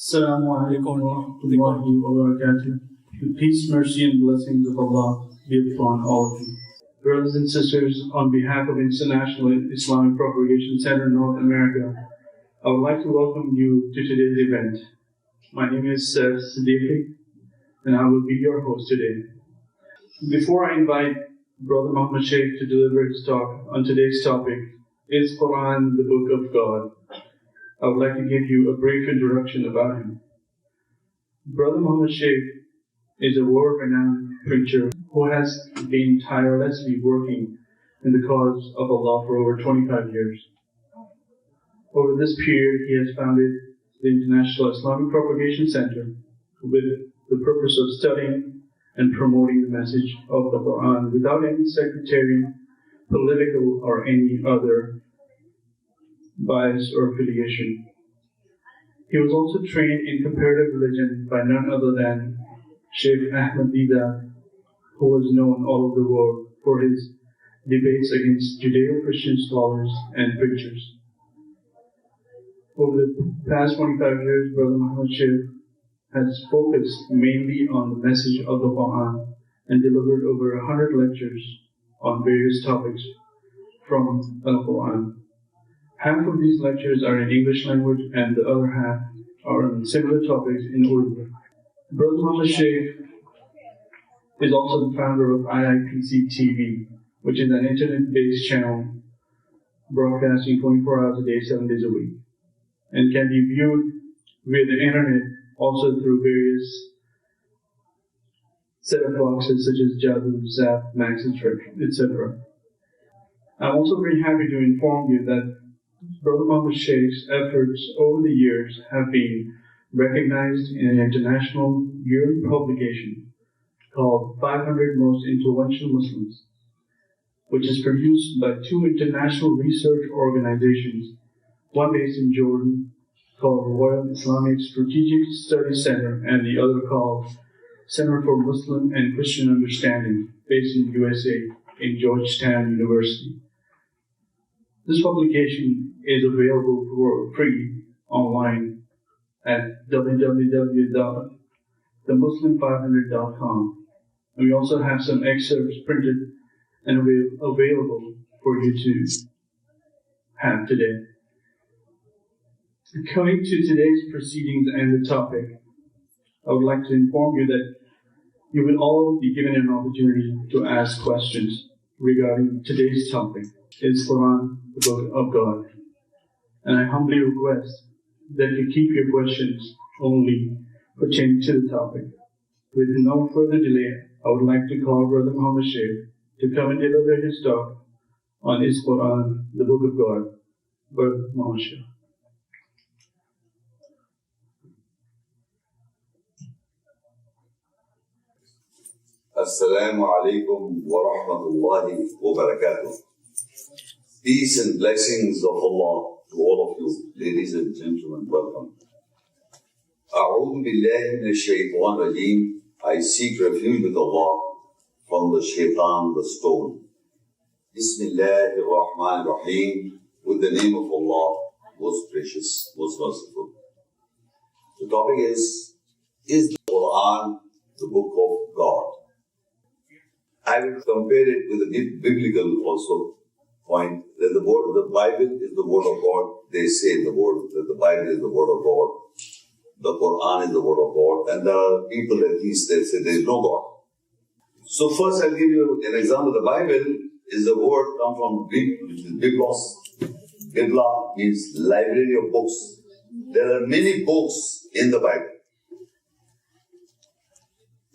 Assalamu alaikum wa rahmatullahi wa barakatuh. The peace, mercy, and blessings of Allah be upon all of you. Brothers and sisters, on behalf of International Islamic Propagation Center North America, I would like to welcome you to today's event. My name is Sept, and I will be your host today. Before I invite Brother Muhammad Shaikh to deliver his talk on today's topic, Is Quran the Book of God? I would like to give you a brief introduction about him. Brother Muhammad Shaikh is a world-renowned preacher who has been tirelessly working in the cause of Allah for over 25 years. Over this period, he has founded the International Islamic Propagation Center with the purpose of studying and promoting the message of the Quran without any sectarian, political, or any other bias or affiliation. He was also trained in comparative religion by none other than Shaikh Al, who was known all over the world for his debates against Judeo-Christian scholars and preachers. Over the past 25 years, Brother Muhammad Shaikh has focused mainly on the message of the Quran and delivered over 100 lectures on various topics from Al-Quran. Half of these lectures are in English language and the other half are on similar topics in Urdu. Brother Muhammad Shaikh is also the founder of IIPC TV, which is an internet-based channel broadcasting 24 hours a day, 7 days a week, and can be viewed via the internet also through various set-top boxes such as Jadoo, Zap, Max, etc. I'm also very happy to inform you that Brother Muhammad Sheikh's efforts over the years have been recognized in an international yearly publication called 500 Most Influential Muslims, which is produced by two international research organizations, one based in Jordan called Royal Islamic Strategic Studies Center and the other called Center for Muslim and Christian Understanding, based in USA in Georgetown University. This publication is available for free online at www.themuslim500.com. And we also have some excerpts printed and available for you to have today. Coming to today's proceedings and the topic, I would like to inform you that you will all be given an opportunity to ask questions regarding today's topic. Is Quran the Book of God? And I humbly request that you keep your questions only pertaining to the topic. With no further delay, I would like to call Brother Muhammad Shaikh to come and deliver his talk on Is Quran the Book of God? Brother Muhammad Shaikh. Assalamu alaikum wa rahmatullahi wa barakatuh. Peace and blessings of Allah to all of you, ladies and gentlemen, welcome. A'udhu billahi minash shaitan rajeem. I seek refuge with Allah from the shaitan, the stone. Bismillahir Rahmanir Rahim. With the name of Allah, most gracious, most merciful. The topic is the Quran the Book of God? I will compare it with a biblical also point that the Bible is the word of God. They say that the Bible is the word of God. The Quran is the word of God. And there are people at least that say there is no God. So first I'll give you an example. The Bible is the word come from Greek, which is Biblos. Bibla means library of books. There are many books in the Bible.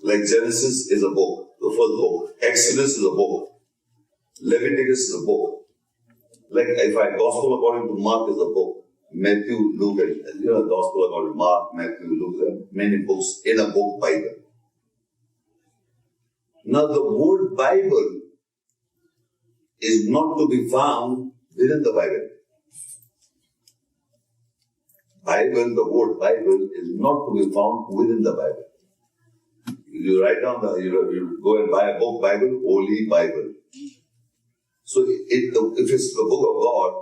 Like Genesis is a book, the first book. Exodus is a book. Leviticus is a book. Like if I Gospel according to Mark is a book. Matthew, Luke, and Gospel according to Mark, Matthew, Luke, there are many books in a book, Bible. Now the word Bible is not to be found within the Bible. The word Bible is not to be found within the Bible. You write down, you go and buy a book, Bible, Holy Bible. So if it's the book of God,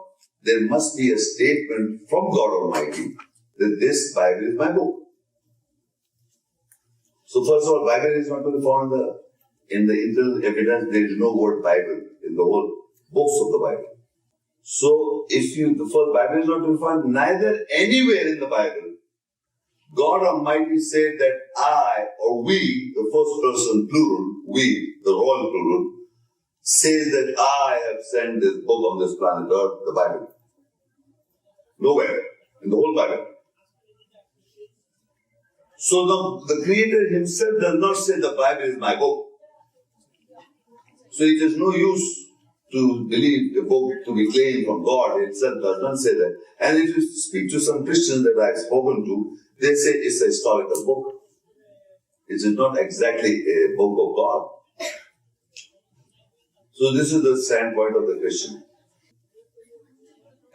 there must be a statement from God Almighty that this Bible is my book. So first of all, Bible is not to be found in the internal evidence. There is no word Bible in the whole books of the Bible. So the first Bible is not to be found neither anywhere in the Bible. God Almighty said that I or we, the first person plural, we, the royal plural, says that I have sent this book on this planet Earth, the Bible. Nowhere in the whole Bible. So the Creator Himself does not say the Bible is my book. So it is no use to believe a book to be claimed from God. Itself does not say that. And if you speak to some Christians that I have spoken to, they say it's a historical book. It is not exactly a book of God. So this is the standpoint of the Christian.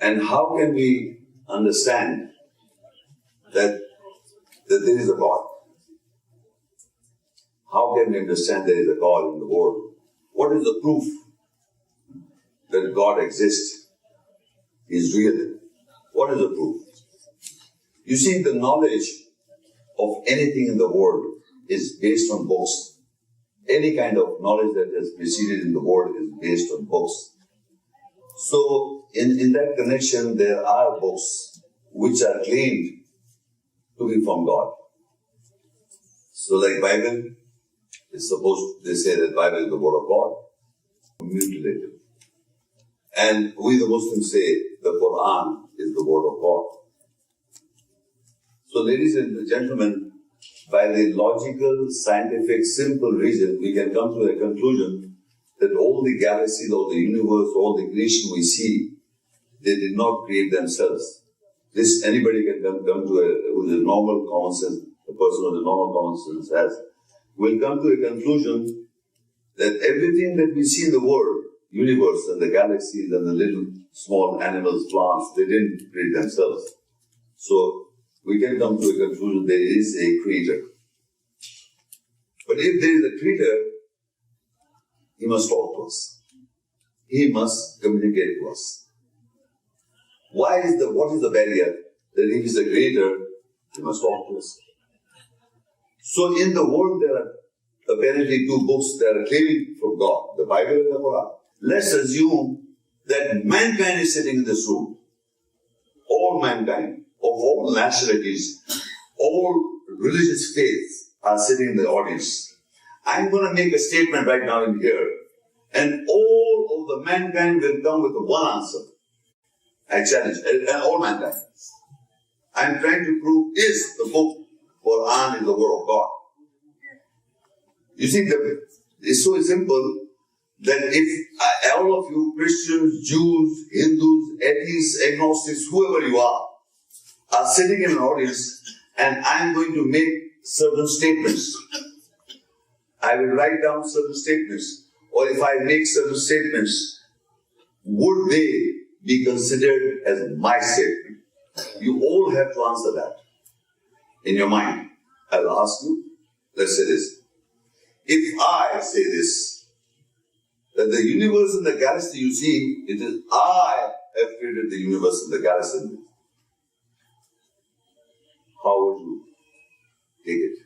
And how can we understand that there is a God? How can we understand there is a God in the world? What is the proof that God exists, is real? What is the proof? You see, the knowledge of anything in the world is based on books. Any kind of knowledge that has preceded in the world is based on books. So, in that connection, there are books which are claimed to be from God. So, like Bible is supposed, they say that Bible is the word of God, mutilated. And we the Muslims say the Quran is the word of God. So, ladies and gentlemen, by the logical, scientific, simple reason, we can come to a conclusion that all the galaxies, all the universe, all the creation we see, they did not create themselves. This anybody can come to with a normal common sense, a person with a normal common sense has, will come to a conclusion that everything that we see in the world, universe and the galaxies and the little small animals, plants, they didn't create themselves. So we can come to a conclusion there is a creator. But if there is a creator, he must talk to us. He must communicate to us. What is the barrier? That if he is a creator, he must talk to us. So in the world there are apparently two books that are claiming from God, the Bible and the Quran. Let's assume that mankind is sitting in this room. All mankind, of all nationalities, all religious faiths are sitting in the audience. I'm going to make a statement right now in here, and all of the mankind will come with one answer. I challenge, and all mankind. I'm trying to prove, is the book Quran is the word of God? You see, it's so simple that if all of you, Christians, Jews, Hindus, atheists, agnostics, whoever you are sitting in an audience, and I'm going to make certain statements. I will write down certain statements, or if I make certain statements, would they be considered as my statement? You all have to answer that in your mind. I'll ask you, let's say this. If I say this, that the universe and the galaxy you see, it is I have created the universe and the galaxy. How would you take it?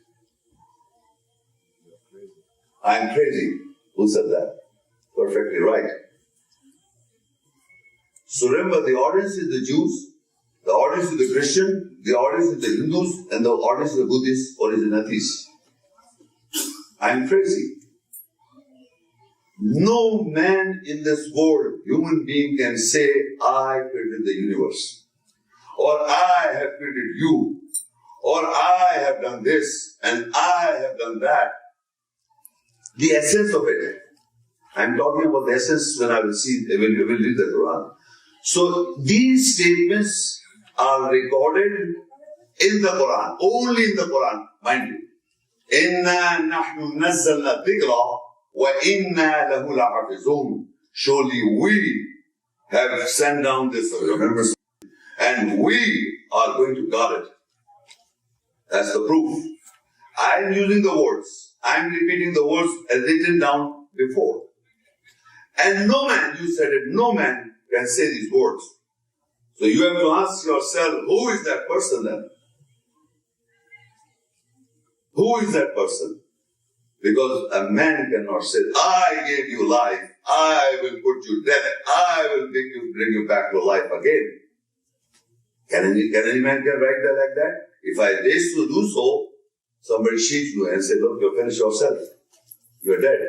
I'm crazy. Who said that? Perfectly right. So remember, the audience is the Jews, the audience is the Christian, the audience is the Hindus, and the audience is the Buddhists or is the atheists. I'm crazy. No man in this world, human being, can say, I created the universe, or I have created you, or I have done this, and I have done that. The essence of it. I'm talking about the essence when I will read the Quran. So these statements are recorded in the Quran, only in the Quran, mind you. Inna nahnu nazzalna dhikra wa inna lahu lahafizun. Surely we have sent down this remembrance, and we are going to guard it. That's the proof. I'm using the words. I'm repeating the words as written down before. And no man, you said it, no man can say these words. So you have to ask yourself, who is that person then? Who is that person? Because a man cannot say, I gave you life, I will put you death, I will bring you back to life again. Can any man can write that like that? If I race to do so, somebody shoots you and says, look, you're finished yourself. You're dead.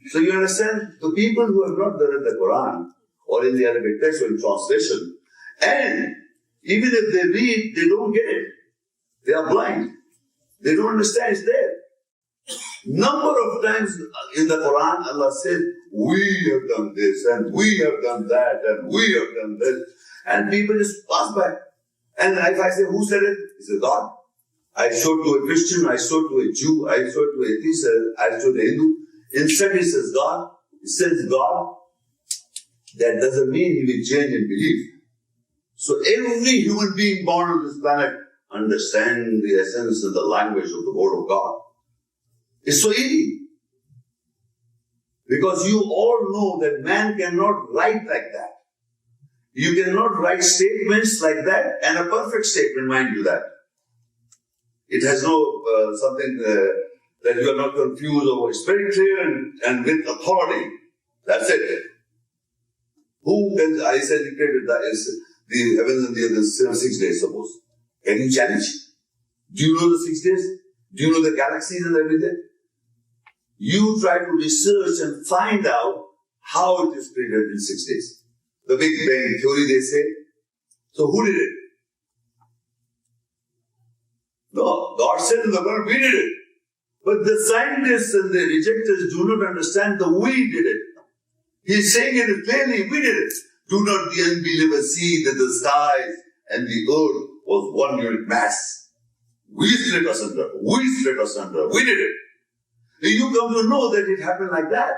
So you understand, the people who have not read the Quran, or in the Arabic text or in translation, and even if they read, they don't get it. They are blind. They don't understand it's there. Number of times in the Quran, Allah said, we have done this, and we have done that, and we have done this. And people just pass by. And if I say, who said it? He says, God. I showed to a Christian, I showed to a Jew, I showed to a atheist, I showed to a Hindu. Instead he says God. He says God. That doesn't mean he will change in belief. So every human being born on this planet understands the essence and the language of the Word of God. It's so easy. Because you all know that man cannot write like that. You cannot write statements like that, and a perfect statement, mind you that. It has no something that you are not confused over. It's very clear and with authority. That's it. Who can, I said he created that is the heavens and the earth in 6 days, suppose. Can you challenge? Do you know the 6 days? Do you know the galaxies and everything? You try to research and find out how it is created in 6 days. The Big Bang Theory, they say. So who did it? No, God said in the Quran, we did it. But the scientists and the rejectors do not understand the we did it. He's saying it clearly, we did it. Do not the unbelievers see that the skies and the earth was one unit mass. We split asunder. We split asunder. We did it. You come to know that it happened like that.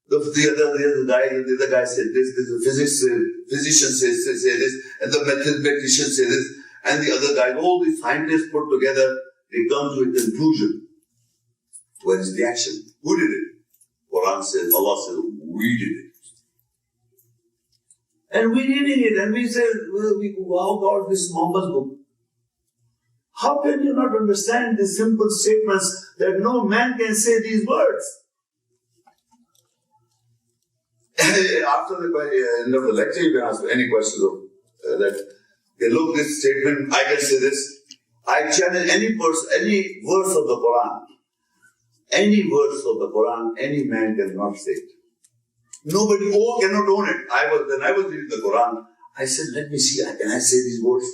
The other guy said this, the physician says this, and the mathematician says this, and the other guy, all these scientists put together, they come to a conclusion. Where is the action? Who did it? Quran says, Allah says, we did it. And we reading it, and we say, wow, God, this is Muhammad's book. How can you not understand these simple statements that no man can say these words? After the end of the lecture, you can ask any questions of that. Okay, look, this statement, I can say this. I challenge any person, any verse of the Quran. Any verse of the Quran, any man cannot say it. Nobody cannot own it. When I was reading the Quran, I said, let me see, can I say these words?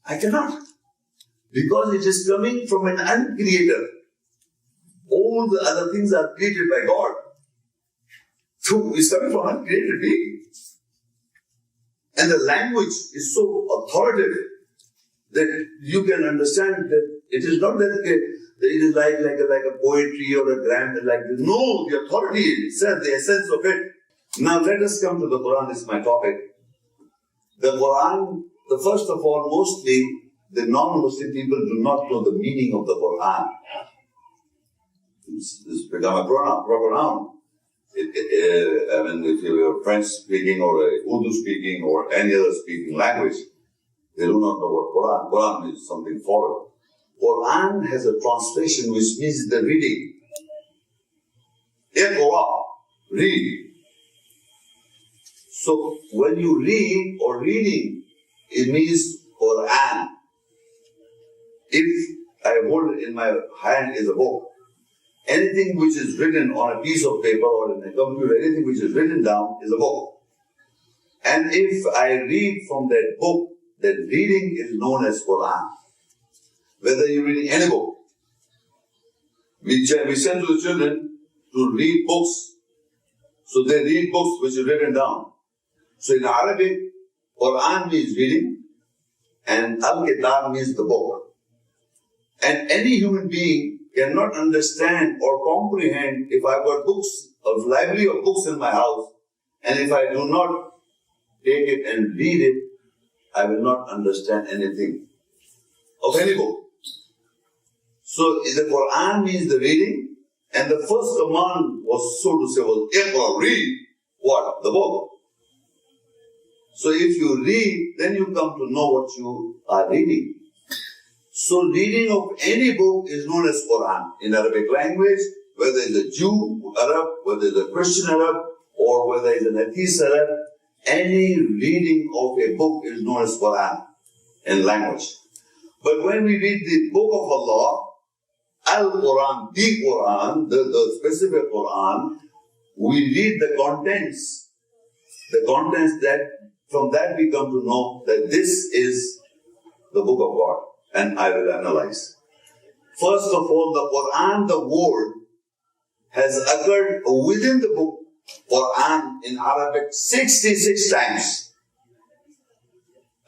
I cannot. Because it is coming from an uncreator. All the other things are created by God. So it's coming from an uncreated being. And the language is so authoritative that you can understand that it is not that it is like a poetry or a grammar like this. No, the authority itself, the essence of it. Now let us come to the Quran, this is my topic. The Quran, first of all, mostly the non-Muslim people do not know the meaning of the Quran. It's become a pronoun. If you're French speaking or Urdu speaking or any other speaking language, they do not know what Quran. Quran is something foreign. Quran has a translation which means the reading. Iqra, read. So when you read or reading, it means Quran. If I hold it in my hand is a book, anything which is written on a piece of paper or in a computer, anything which is written down is a book. And if I read from that book, that reading is known as Quran. Whether you're reading any book, we send to the children to read books. So they read books which are written down. So in Arabic, Quran means reading and Al-Kitab means the book. And any human being cannot understand or comprehend if I've got books, a library of books in my house, and if I do not take it and read it, I will not understand anything of any book. So the Quran means the reading, and the first command was, so to say, was Iqra, read. What? The book. So if you read, then you come to know what you are reading. So reading of any book is known as Quran. In Arabic language, whether it's a Jew Arab, whether it's a Christian Arab, or whether it's an atheist Arab, any reading of a book is known as Quran in language. But when we read the book of Allah, Al-Quran, the specific Quran, we read the contents that, from that we come to know that this is the book of God. And I will analyze. First of all, the Quran, the word, has occurred within the book Quran in Arabic 66 times.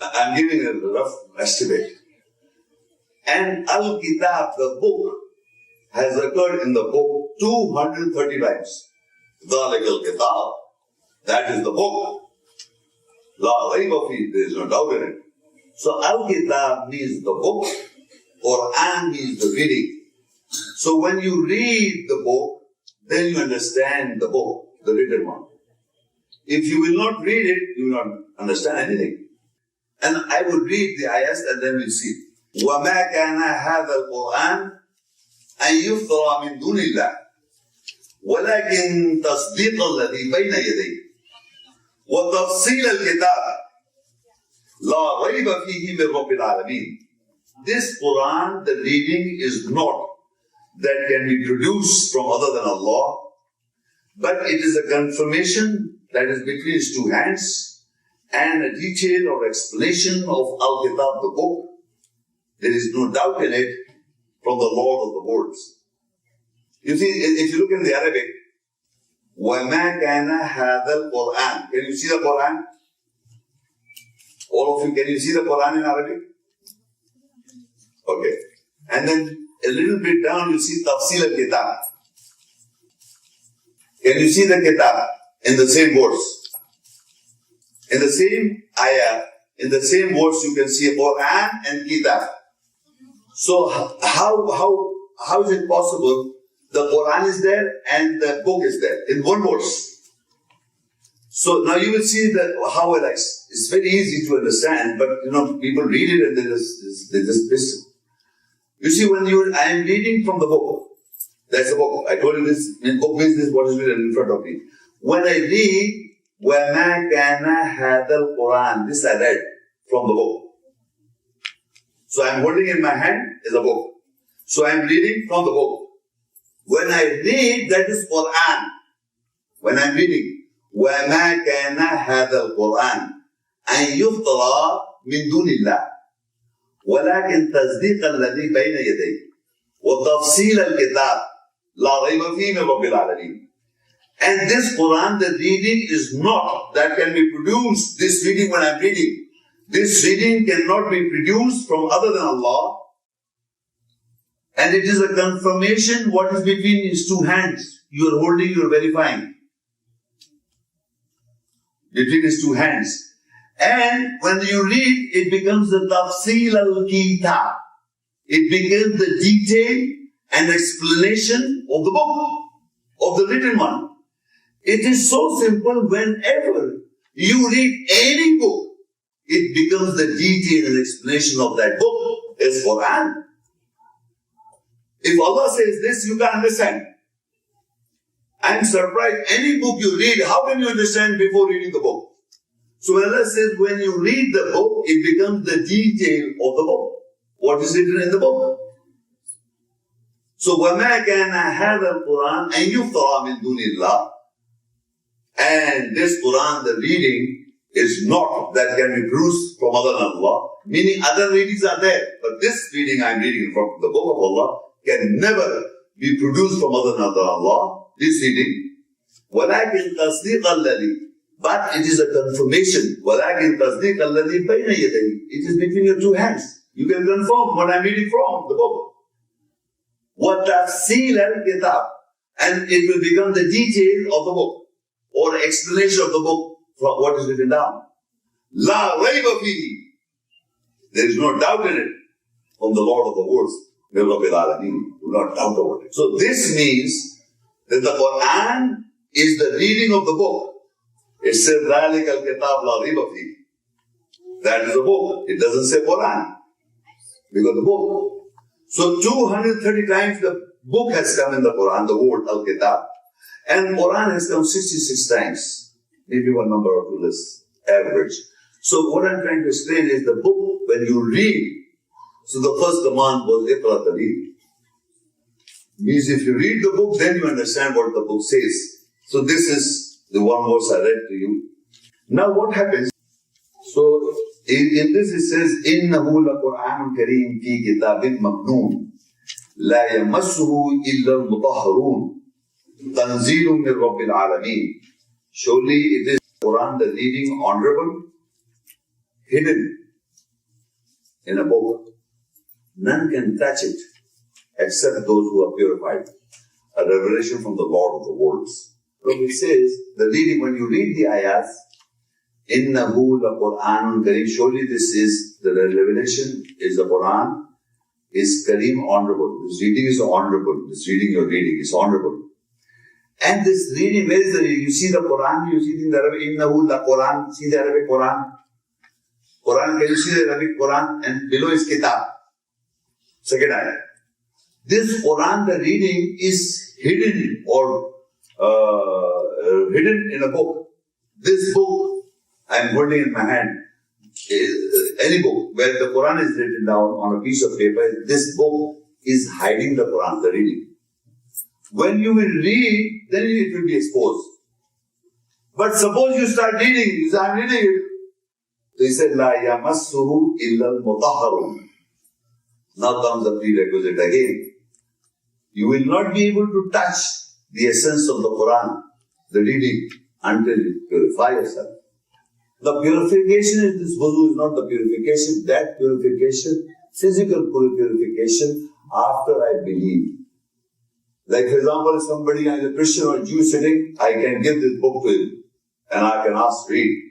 I'm giving a rough estimate. And Al-Kitab, the book, has occurred in the book 230 times. ذَلِكَ الْكِتَابِ, that is the book. لَا رَيْبَ فِيهِ, there is no doubt in it. So Al-Kitab means the book, Quran means the reading. So when you read the book, then you understand the book, the written one. If you will not read it, you will not understand anything. And I will read the ayahs and then we'll see. وَمَا كَانَ هَذَا الْقُرْآنِ أَن يُفْتَرَى مِن دُونِ اللَّهِ وَلَكِنْ تَصْدِيقَ الَّذِي بَيْنَ يَدَيْهِ وَتَفْصِيلَ الْكِتَابِ لَا رَيْبَ فِيهِ مِن رَبِّ الْعَالَمِينَ. This Quran, the reading is not that can be produced from other than Allah, but it is a confirmation that is between his two hands and a detail or explanation of Al-Kitab, the book. There is no doubt in it from the Lord of the worlds. You see, if you look in the Arabic, وَمَا كَانَ هَذَا الْقُرْآنِ. Can you see the Quran? All of you, can you see the Quran in Arabic? Okay. And then a little bit down you see Tafsil al-Kitab. Can you see the Kitab in the same verse? In the same ayah, in the same verse you can see Quran and Kitab. So how is it possible the Quran is there and the book is there in one verse? So now you will see that how it's very easy to understand, but people read it and they just listen. You see, I am reading from the book. That's the book. I told you this. In book means this, what is written in front of me. When I read, وَمَا كَانَ هَذَا الْقُرْآنِ, this I read from the book. So I'm holding in my hand is a book. So I'm reading from the book. When I read, that is Quran. When I'm reading, وَمَا كَانَ هَذَا الْقُرْآنِ أَن يُفْتَرَى مِن دُونِ اللَّهِ وَلَكِنْ تَصْدِيقَ الَّذِي بَيْنَ يَدَيْهِ وَتَفْصِيلَ الْكِتَابِ لَا رَيْبَ فِيهِ مِن رَبِّ الْعَالَمِينَ. And this Quran, the reading is not that can be produced. This reading when I'm reading, this reading cannot be produced from other than Allah. And it is a confirmation what is between his two hands. You are holding, you are verifying. Between his two hands. And when you read, it becomes the Tafsil al-Kitab. It becomes the detail and explanation of the book, of the written one. It is so simple. Whenever you read any book, it becomes the detail and explanation of that book. It's Quran. If Allah says this, you can understand. I'm surprised. Any book you read, how can you understand before reading the book? So when Allah says, when you read the book, it becomes the detail of the book. What is written in the book? So وَمَا كَانَ هَذَا الْقُرْآنِ أَن يُفْتَرَى مِن دُونِ اللَّهِ. And this Quran, the reading, is not that can be produced from other than Allah. Meaning other readings are there. But this reading I'm reading from the book of Allah can never be produced from other than Allah. This reading. وَلَكِنْ تَصْدِيقَ الَّذِي. But it is a confirmation. وَلَكِنْ تَصْدِيقَ الَّذِي بَيْنَ يَدَيْهِ. It is between your two hands. You can confirm what I'm reading from the book. وَتَفْصِيلَ الْكِتَابِ. And it will become the detail of the book or explanation of the book from what is written down. لَا رَيْبَ فِيهِ. There is no doubt in it from the Lord of the worlds. مِن رَبِّ الْعَالَمِينَ. Do not doubt about it. So this means that the Quran is the reading of the book. It says ذَلِكَ الْكِتَابِ لَا رَيْبَ فِيهِ. That is the book. It doesn't say Quran. Because the book. So 230 times the book has come in the Quran, the word Al-Kitab. And Quran has come 66 times. Maybe one number or two less, average. So what I'm trying to explain is the book, when you read, so the first command was Iqra the read. Means if you read the book, then you understand what the book says. So this is the one verse I read to you. Now what happens? So in this it says, إِنَّهُ لَقُرْآنٌ كَرِيمٌ فِي كِتَابٍ مَكْنُونٍ لَا يَمَسُّهُ إِلَّا الْمُطَهَّرُونَ تَنزِيلٌ مِّن رَبِّ الْعَالَمِينَ. Surely it is Quran, the reading, honorable, hidden in a book. None can touch it except those who are purified. A revelation from the Lord of the worlds. So it says, the reading, when you read the ayahs, إِنَّهُ لَقُرْآنٌ كَرِيمٌ. Surely this is, the revelation is the Quran, is Kareem, honorable. This reading is honorable. This reading you're reading is honorable. And this reading, where is the reading? You see the Quran, you see the Arabic, إِنَّهُ لَقُرْآنٌ, see the Arabic Quran. Quran, can you see the Arabic Quran? And below is Kitab. Second ayah. This Quran, the reading is hidden or hidden in a book. This book I am holding in my hand, any book where the Quran is written down on a piece of paper, this book is hiding the Quran, the reading. When you will read, then it will be exposed. But suppose you start reading, you say, I am reading it. So he said, لَا يَمَسُّهُ إِلَّا الْمُطَهَّرُونَ. Now comes the prerequisite again. You will not be able to touch the essence of the Quran, the reading, until you purify yourself. The purification is this wudu, is not the purification. That purification, physical purification, after I believe. Like for example, if somebody is a Christian or Jew sitting, I can give this book to him and I can ask read.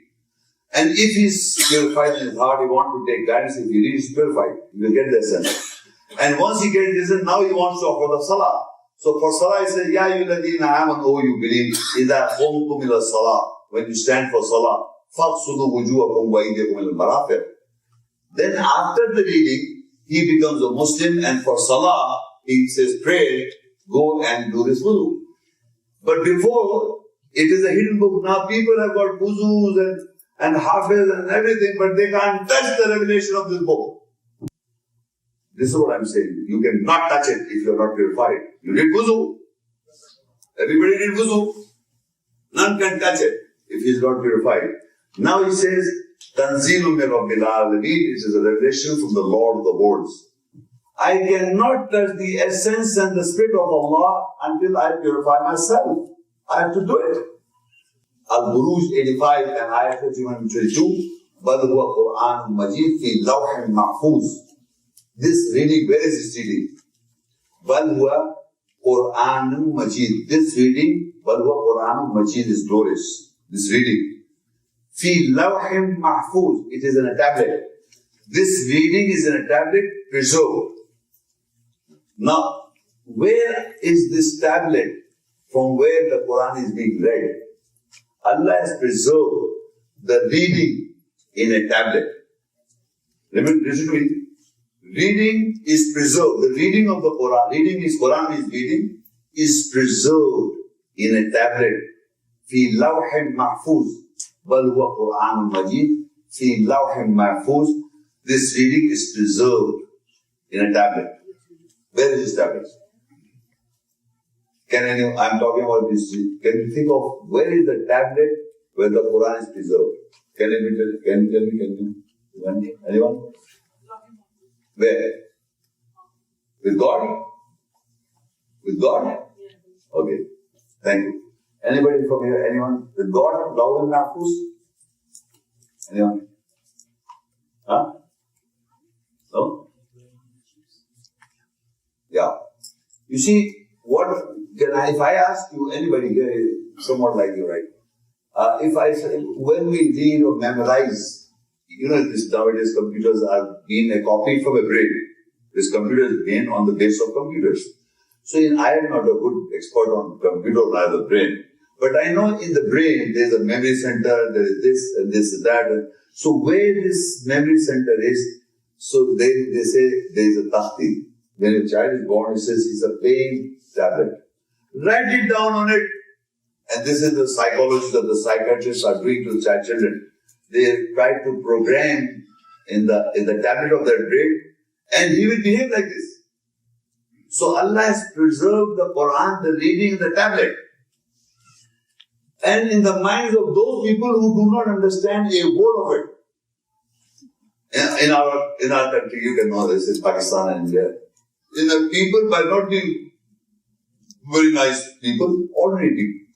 And if he's purified in his heart, he wants to take guidance. If he reads, purified, he will get the essence. And once he gets this, now he wants to offer the salah. So for salah, he says, Ya ayyuhalladhina amanu, oh you believe, idha qumtum ila salah, when you stand for salah, فَاقْصُدُوا وُجُوهَكُمْ وَأَيْدِيَكُمْ إِلَى الْمَرَافِقِ. Then after the reading, he becomes a Muslim, and for salah, he says, pray, go and do this wudu. But before, it is a hidden book. Now people have got wuzus and hafiz and everything, but they can't touch the revelation of this book. This is what I'm saying. You cannot touch it if you're not purified. You did wuzu. Everybody did wuzu. None can touch it if he is not purified. Now he says, Tanzilun min Rabbil Alamin, it is a revelation from the Lord of the worlds. I cannot touch the essence and the spirit of Allah until I purify myself. I have to do it. Al-Burooj 85 and Ayat 21-22, Bal huwa Qur'an Majid fi lawhin mahfuz. This reading, where is this reading? Bal huwa Qur'an Majid. This reading, Bal huwa Qur'an Majid, is glorious. This reading. Fi lawhin mahfuz. It is in a tablet. This reading is in a tablet preserved. Now, where is this tablet from where the Quran is being read? Allah has preserved the reading in a tablet. Listen to me. Reading is preserved. The reading of the Quran, Quran is reading, is preserved in a tablet. Fi lawhin mahfuz. Bal huwa Qur'an Majid. Fi lawhin mahfuz. This reading is preserved in a tablet. Where is this tablet? I'm talking about this. Can you think of where is the tablet where the Quran is preserved? Can you tell me? Anyone? Where? With God? With God? Okay. Thank you. Anybody from here? Anyone? With God? Law and Mahfuz? Anyone? Huh? No? Yeah. You see, if I ask you, anybody here is somewhat like you, right? If I say, when we read or memorize, this nowadays computers are being a copy from a brain. This computer is made on the base of computers. So I am not a good expert on computer or the brain. But I know in the brain, there is a memory center, there is this and this and that. So where this memory center is, So they say there is a takhti. When a child is born, it says it's a plain tablet. Write it down on it. And this is the psychology that the psychiatrists are doing to child children. They try to program in the tablet of their brain, and he will behave like this. So Allah has preserved the Quran, the reading in the tablet. And in the minds of those people who do not understand a word of it. In our country, you can know this, in Pakistan and India. In the people, by not being very nice people, ordinary people,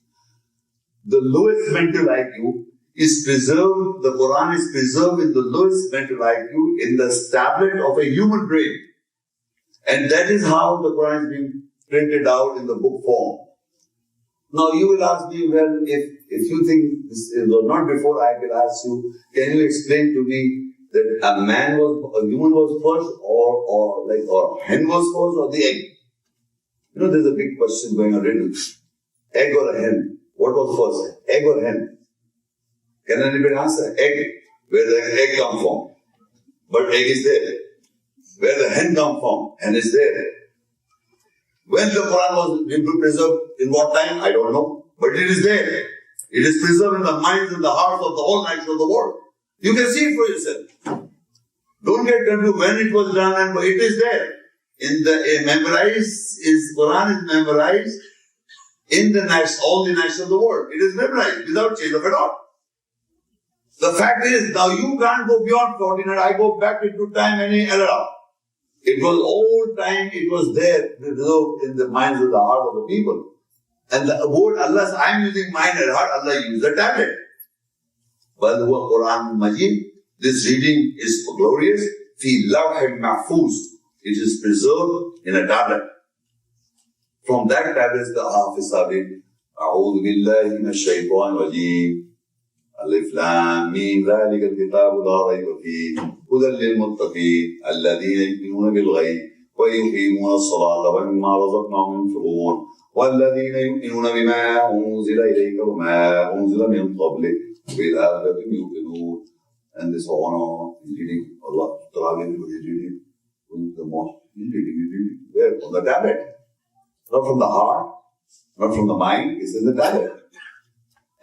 the lowest mental IQ is preserved, the Quran is preserved in the lowest mental IQ in the tablet of a human brain. And that is how the Quran is being printed out in the book form. Now you will ask me, well, if you think this was not before, I will ask you, can you explain to me that a human was first, or a hen was first, or the egg? You know, there's a big question going on. Egg or a hen? What was first? Egg or hen? Can anybody answer? Egg. Where the egg come from? But egg is there. Where the hen come from? Hen is there. When the Quran was preserved, in what time? I don't know. But it is there. It is preserved in the minds and the hearts of the whole nation of the world. You can see it for yourself. Don't get confused when it was done, and it is there. Quran is memorized in all the nations of the world. It is memorized without change of it all. The fact is, now you can't go beyond 1400. I go back into time any era. It was old time, it was there, preserved in the minds of the heart of the people. And the word Allah, I'm using mind and heart, Allah used the tablet. But the Quran Majid, this reading is glorious. Fi lawh mahfuz. It is preserved in a tablet. From that tablet, the Hafiz Sabit, A'udhu billahi minash shaitan rajim. Alif Lam Mim ذلك الكتاب لا ريب فيه هدى للمتقين الذين يؤمنون بالغيب ويقيمون الصلاة ومما رزقناهم ينفقون والذين يؤمنون بما أنزل إليك وما أنزل من قبلك وبالآخرة يوقنون. And this honor is reading Allah. Tarawih is reading the mosque. He's reading where? From the tablet. Not from the heart, not from the mind, it's in the tablet.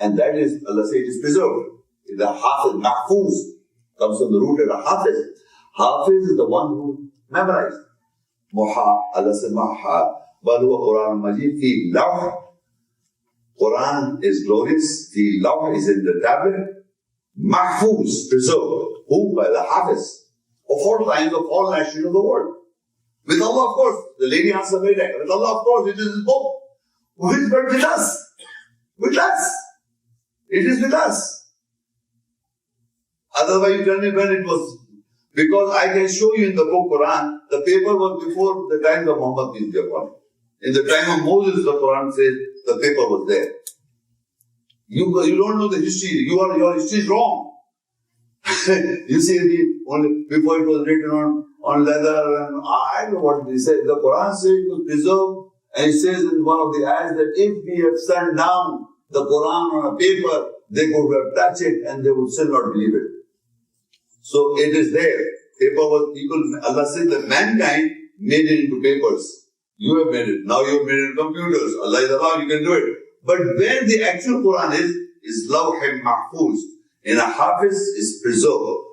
And that is, Allah says, it is preserved. The Hafiz, Mahfuz, comes from the root of the Hafiz. Hafiz is the one who memorized. Allah says, Maha, Balu Quran Majid, Fi Lawh. Quran is glorious. Fi Lawh is in the tablet. Mahfuz, preserved. Who? By the Hafiz. Of all times, of all nations of the world. With Allah, of course. The lady answered very right. With Allah, of course, it is His book. But with us. With us. It is with us. Otherwise, you tell me when it was. Because I can show you in the book Quran, the paper was before the time of Muhammad peace be upon him. In the time of Moses, the Quran says the paper was there. You don't know the history. Your history is wrong. You see, only before it was written on leather, and I don't know what they said. The Quran says it was preserved, and it says in one of the ayahs that if we have sent down the Quran on a paper, they could have touched it and they would still not believe it. So it is there. Paper was people, Allah said that mankind made it into papers. You have made it. Now you have made it in computers. Allah is allowed, you can do it. But where the actual Quran is Lawh Mahfuz. In a Hafiz is preserved.